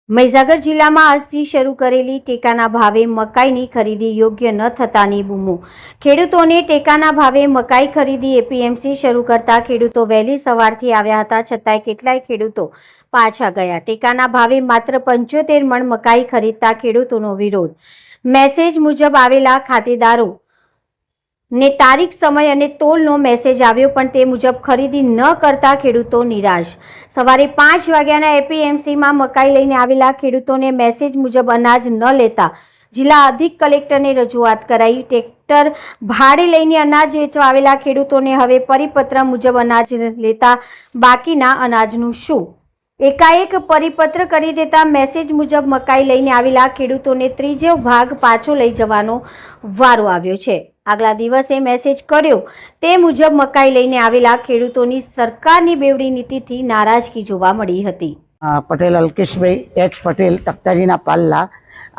મહીસાગર જિલ્લામાં આજથી શરૂ કરેલી ટેકાના ભાવે મકાઈની ખરીદી યોગ્ય ન થતાની બૂમો। ખેડૂતોને ટેકાના ભાવે મકાઈ ખરીદી એપીએમસી શરૂ કરતા ખેડૂતો વહેલી સવારથી આવ્યા હતા, છતાંય કેટલાય ખેડૂતો પાછા ગયા। ટેકાના ભાવે માત્ર 75 મણ મકાઈ ખરીદતા ખેડૂતોનો વિરોધ। મેસેજ મુજબ આવેલા ખાતેદારો ને તારીખ, સમય અને તોલનો મેસેજ આવ્યો, પણ તે મુજબ ખરીદી ન કરતા ખેડૂતો નિરાશ। સવારે 5 વાગ્યાના એપીએમસીમાં મકાઈ લઈને આવેલા ખેડૂતોને મેસેજ મુજબ અનાજ ન લેતા જિલ્લા અધિક કલેક્ટરને રજૂઆત કરાઈ। ટ્રેક્ટર ભાડે લઈને અનાજ વેચવા આવેલા ખેડૂતોને હવે પરિપત્ર મુજબ અનાજ લેતા બાકીના અનાજનું શું? એકાએક પરિપત્ર કરી દેતા મેસેજ મુજબ મકાઈ લઈને આવેલા ખેડૂતોને ત્રીજો ભાગ પાછો લઈ જવાનો વારો આવ્યો છે। આગલા દિવસે મેસેજ કર્યો તે મુજબ મકાઈ લઈને આવેલા ખેડૂતોની સરકારની બેવડી નીતિથી નારાજગી જોવા મળી હતી। પટેલ અલ્કેશભાઈ એચ પટેલ તખ્તાજીના પાલ્લા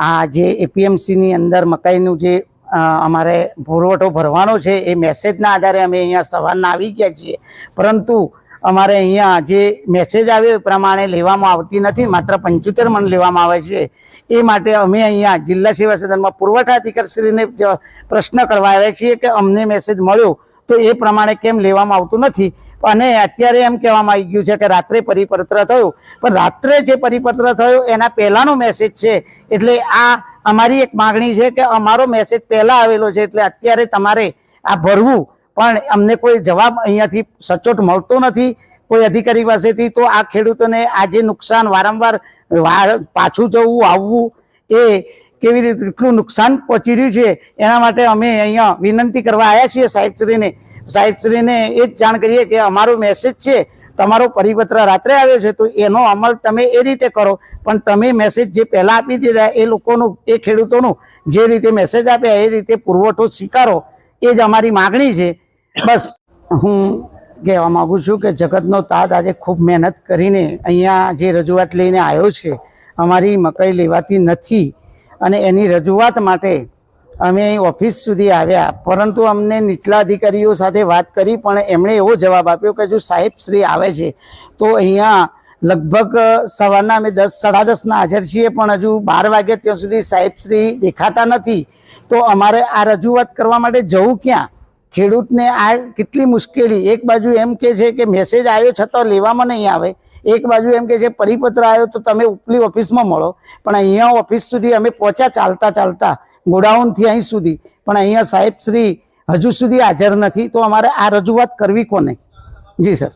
આ જે એપીએમસીની અંદર મકાઈનું જે અમારે પુરવઠો ભરવાનો છે એ મેસેજના આધારે અમે અહીંયા સવારના આવી ગયા છીએ, પરંતુ અમારે અહીંયા જે મેસેજ આવ્યો એ પ્રમાણે લેવામાં આવતી નથી, માત્ર 75 મણ લેવામાં આવે છે। એ માટે અમે અહીંયા જિલ્લા સેવા સદનમાં પુરવઠા અધિકારીશ્રીને પ્રશ્ન કરવા આવ્યા છીએ કે અમને મેસેજ મળ્યો તો એ પ્રમાણે કેમ લેવામાં આવતું નથી। અને અત્યારે એમ કહેવામાં આવી ગયું છે કે રાત્રે પરિપત્ર થયો, પણ રાત્રે જે પરિપત્ર થયો એના પહેલાંનો મેસેજ છે, એટલે આ અમારી એક માગણી છે કે અમારો મેસેજ પહેલાં આવેલો છે, એટલે અત્યારે તમારે આ ભરવું, પણ અમને કોઈ જવાબ અહીંયાથી સચોટ મળતો નથી કોઈ અધિકારી પાસેથી। તો આ ખેડૂતોને આજે નુકસાન વારંવાર પાછું જવું આવવું એ કેવી રીતે કેટલું નુકસાન પહોંચી રહ્યું છે, એના માટે અમે અહીંયા વિનંતી કરવા આવ્યા છીએ સાહેબશ્રીને એ જ જાણ કરીએ કે અમારો મેસેજ છે, તમારો પરિપત્ર રાત્રે આવ્યો છે તો એનો અમલ તમે એ રીતે કરો, પણ તમે મેસેજ જે પહેલાં આપી દીધા એ લોકોનું, એ ખેડૂતોનું જે રીતે મેસેજ આપ્યા એ રીતે પુરવઠો સ્વીકારો, એ જ અમારી માગણી છે। બસ હું કહેવા માગું છું કે જગતનો તાત આજે ખૂબ મહેનત કરીને અહીંયા જે રજૂઆત લઈને આવ્યો છે, અમારી મકાઈ લેવાતી નથી અને એની રજૂઆત માટે અમે અહીં ઓફિસ સુધી આવ્યા, પરંતુ અમને નીચલા અધિકારીઓ સાથે વાત કરી પણ એમણે એવો જવાબ આપ્યો કે જો સાહેબશ્રી આવે છે તો અહીંયા લગભગ સવારના અમે 10 સાડા 10 હાજર છીએ, પણ હજુ 12 વાગ્યા ત્યાં સુધી સાહેબશ્રી દેખાતા નથી। તો અમારે આ રજૂઆત કરવા માટે જવું ક્યાં? ખેડૂતને આ કેટલી મુશ્કેલી, એક બાજુ એમ કે છે કે મેસેજ આવ્યો છતાં લેવામાં નહીં આવે, એક બાજુ એમ કે છે પરિપત્ર આવ્યો તો તમે ઉપલી ઓફિસમાં મળો, પણ અહીંયા ઓફિસ સુધી અમે પહોંચ્યા ચાલતા ગોડાઉનથી અહીં સુધી, પણ અહીંયા સાહેબશ્રી હજુ સુધી હાજર નથી। તો અમારે આ રજૂઆત કરવી કોને? જી સર।